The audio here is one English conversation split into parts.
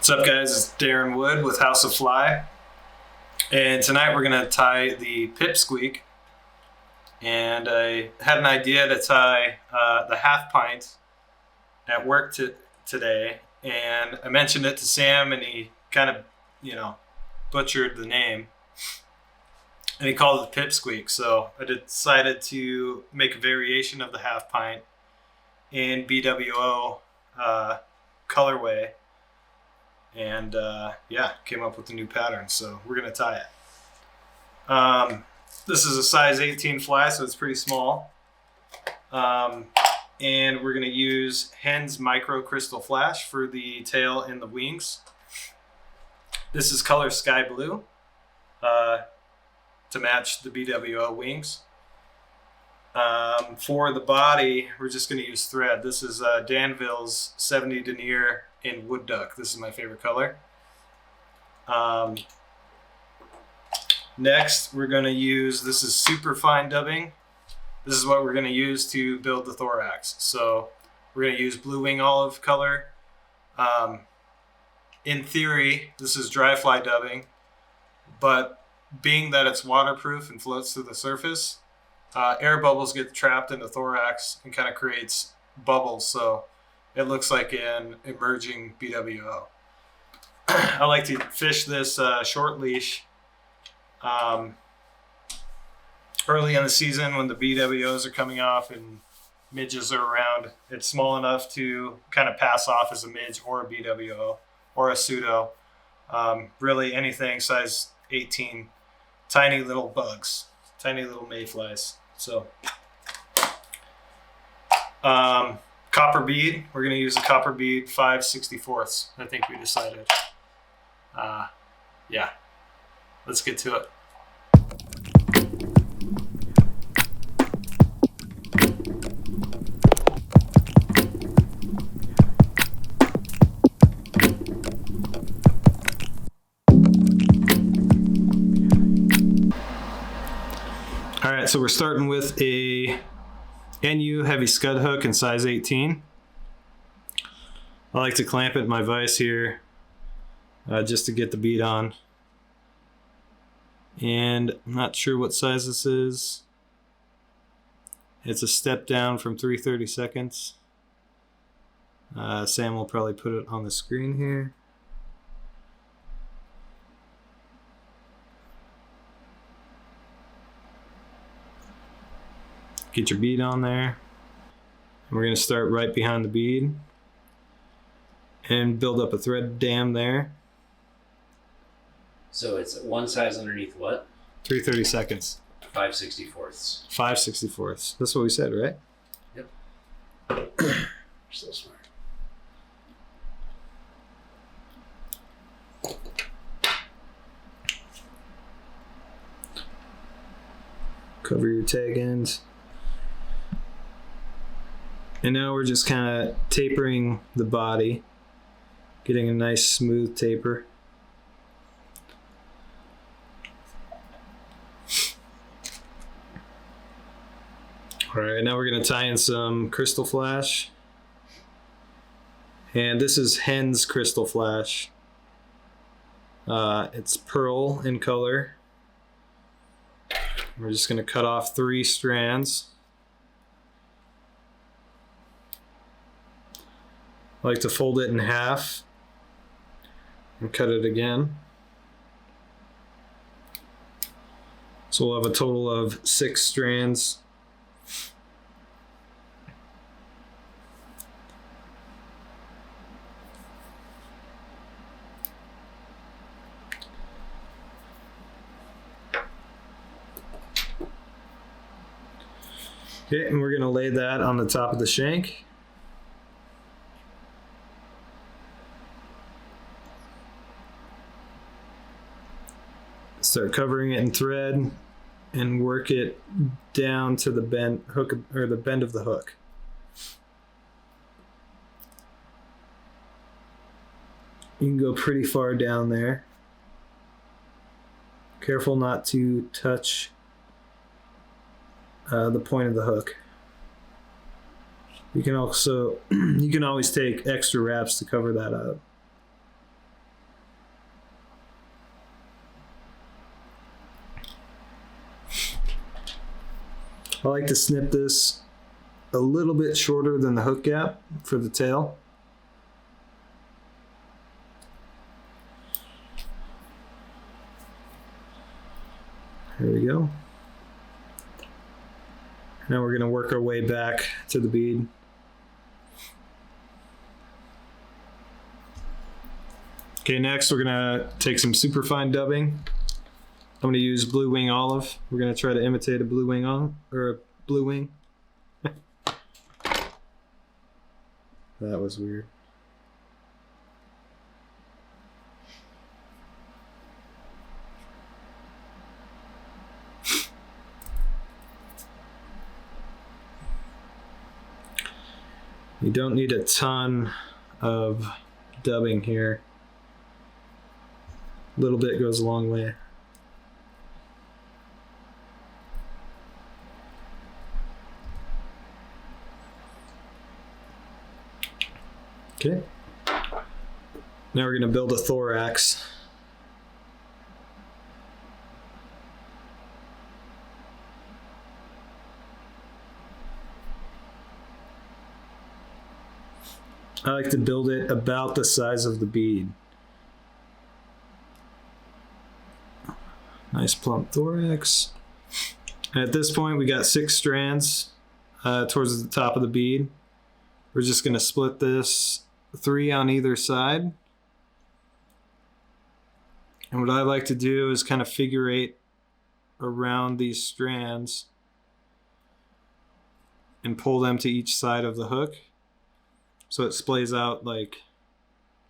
What's up, guys? It's Darren Wood with House of Fly, and tonight we're going to tie the pip squeak. And I had an idea to tie the half pint at work today, and I mentioned it to Sam, and he kind of, butchered the name, and he called it the pip squeak. So I decided to make a variation of the half pint in BWO colorway. And came up with a new pattern, so we're gonna tie it. This is a size 18 fly, so it's pretty small. And we're gonna use Hen's Micro Crystal Flash for the tail and the wings. This is color sky blue to match the BWO wings. For the body, we're just gonna use thread. This is Danville's 70 denier in wood duck. This is my favorite color. Next, we're going to use, this is super fine dubbing. This is what we're going to use to build the thorax. So we're going to use blue wing olive color. In theory, this is dry fly dubbing, but being that it's waterproof and floats through the surface, air bubbles get trapped in the thorax and kind of creates bubbles. So it looks like an emerging BWO. I like to fish this short leash early in the season when the BWOs are coming off and midges are around. It's small enough to kind of pass off as a midge or a BWO or a pseudo. Really anything size 18. Tiny little bugs, tiny little mayflies. So copper bead, we're going to use a copper bead 5/64. I think we decided. Let's get to it. All right, so we're starting with a NU heavy scud hook in size 18. I like to clamp it in my vise here just to get the bead on. And I'm not sure what size this is. It's a step down from 3/32. Sam will probably put it on the screen here. Get your bead on there. And we're going to start right behind the bead and build up a thread dam there. So it's one size underneath what? 3/32. 5/64. 5/64. That's what we said, right? Yep. You're so smart. Cover your tag ends. And now we're just kind of tapering the body, getting a nice smooth taper. All right, now we're going to tie in some crystal flash. And this is Hen's Crystal Flash. It's pearl in color. We're just going to cut off 3 strands. I like to fold it in half and cut it again. So we'll have a total of 6 strands. Okay, and we're going to lay that on the top of the shank. Start covering it in thread and work it down to the bend hook or the bend of the hook. You can go pretty far down there. Careful not to touch the point of the hook. You can always take extra wraps to cover that up. I like to snip this a little bit shorter than the hook gap for the tail. There we go. Now we're going to work our way back to the bead. Okay, next we're going to take some super fine dubbing. I'm going to use blue wing olive. We're going to try to imitate a blue wing olive, or a blue wing. That was weird. You don't need a ton of dubbing here. A little bit goes a long way. Okay. Now we're going to build a thorax. I like to build it about the size of the bead. Nice plump thorax. And at this point, we got 6 strands towards the top of the bead. We're just going to split this 3 on either side. And what I like to do is kind of figure 8 around these strands and pull them to each side of the hook. So it splays out like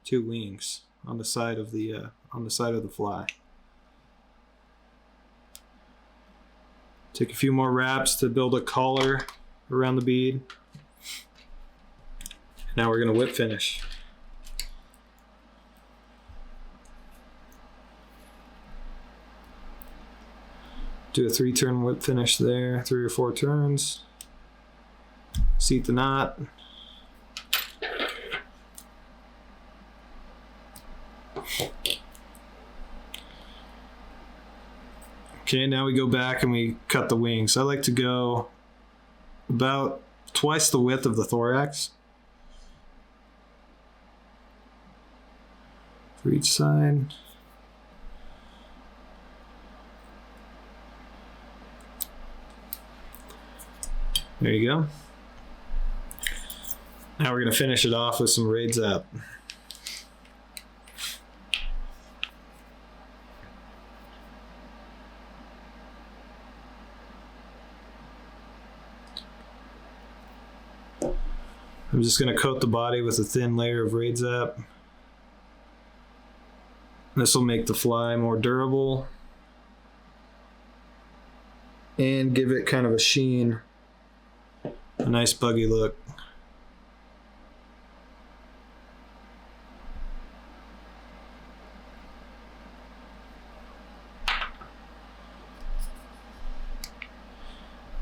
2 wings on the side of the fly. Take a few more wraps to build a collar around the bead. Now we're going to whip finish. Do a 3-turn whip finish there, 3 or 4 turns. Seat the knot. Okay, now we go back and we cut the wings. I like to go about twice the width of the thorax for each side. There you go. Now we're going to finish it off with some raid zap. I'm just going to coat the body with a thin layer of raid zap. This will make the fly more durable and give it kind of a sheen, a nice buggy look.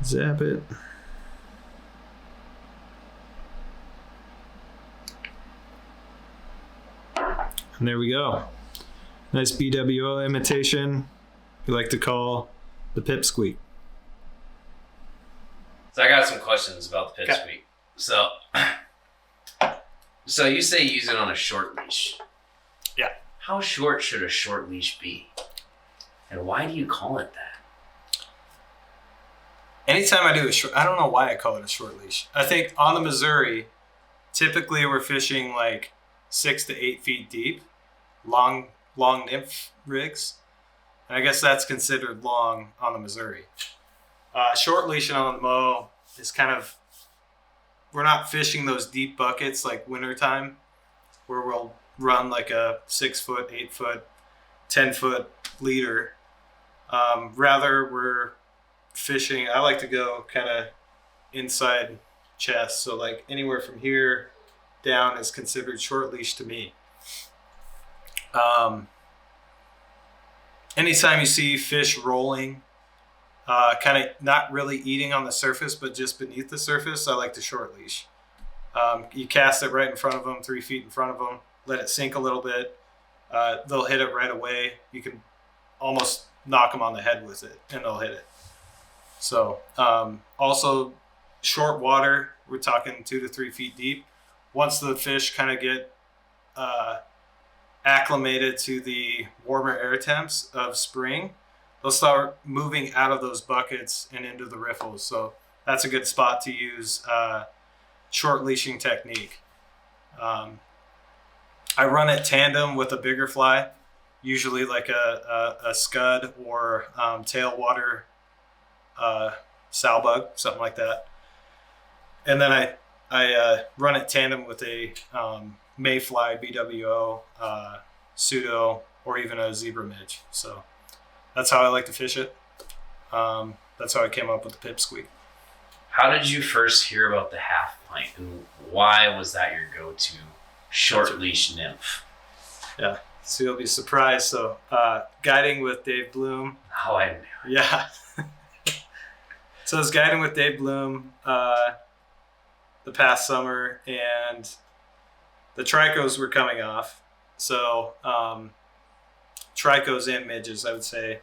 Zap it. And there we go. Nice BWO imitation. We like to call the pip squeak. So I got some questions about the pip squeak. So you say use it on a short leash. Yeah. How short should a short leash be? And why do you call it that? Anytime I do a short, I don't know why I call it a short leash. I think on the Missouri, typically we're fishing like 6 to 8 feet deep, long nymph rigs. And I guess that's considered long on the Missouri. Short leashing on the Mo is kind of, we're not fishing those deep buckets like wintertime where we'll run like a 6 foot, 8 foot, 10 foot leader. Rather we're fishing, I like to go kind of inside chest. So like anywhere from here down is considered short leash to me. Anytime you see fish rolling, kind of not really eating on the surface, but just beneath the surface, I like to short leash. You cast it right in front of them, 3 feet in front of them, let it sink a little bit. They'll hit it right away. You can almost knock them on the head with it and they'll hit it. So also short water, we're talking 2 to 3 feet deep. Once the fish kind of get acclimated to the warmer air temps of spring, they'll start moving out of those buckets and into the riffles. So that's a good spot to use short leashing technique. I run it tandem with a bigger fly, usually like a scud or tailwater sow bug, something like that. And then I run it tandem with a mayfly, BWO, pseudo, or even a zebra midge. So that's how I like to fish it. That's how I came up with the pip squeak. How did you first hear about the half pint, and why was that your go-to short leash nymph? Yeah, so you'll be surprised. So guiding with Dave Bloom. Oh, I knew. Yeah. So I was guiding with Dave Bloom the past summer, and the tricos were coming off. So tricos and midges, I would say.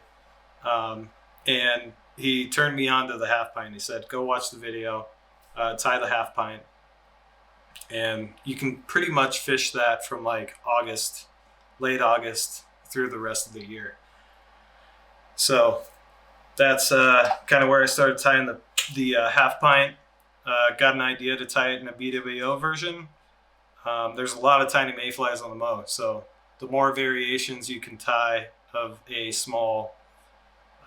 And he turned me on to the half pint. He said, go watch the video, tie the half pint. And you can pretty much fish that from like August, late August through the rest of the year. So that's kind of where I started tying the half pint. Got an idea to tie it in a BWO version. There's a lot of tiny mayflies on the mow, so the more variations you can tie of a small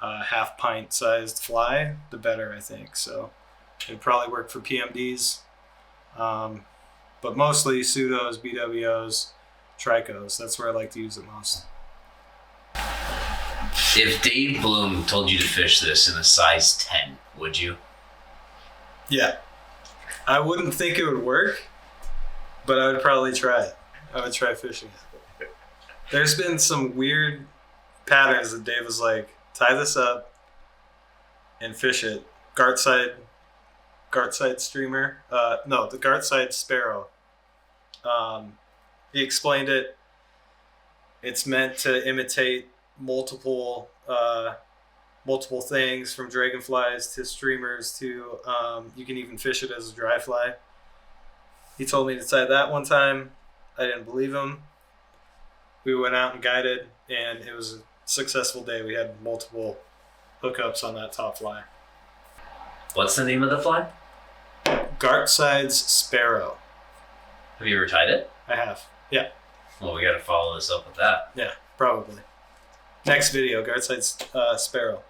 half pint sized fly, the better, I think. So it'd probably work for PMDs, but mostly pseudos, BWOs, tricos. That's where I like to use it most. If Dave Bloom told you to fish this in a size 10, would you? Yeah. I wouldn't think it would work, but I would probably try it. I would try fishing it. There's been some weird patterns that Dave was like, tie this up and fish it. Gartside streamer. No, the Gartside sparrow. He explained it. It's meant to imitate multiple things, from dragonflies to streamers to you can even fish it as a dry fly. He told me to tie that one time. I didn't believe him. We went out and guided, and it was a successful day. We had multiple hookups on that top fly. What's the name of the fly? Gartside's sparrow. Have you ever tied it? I have. Yeah. Well, we got to follow this up with that. Yeah, probably. Next video, Gartside's sparrow.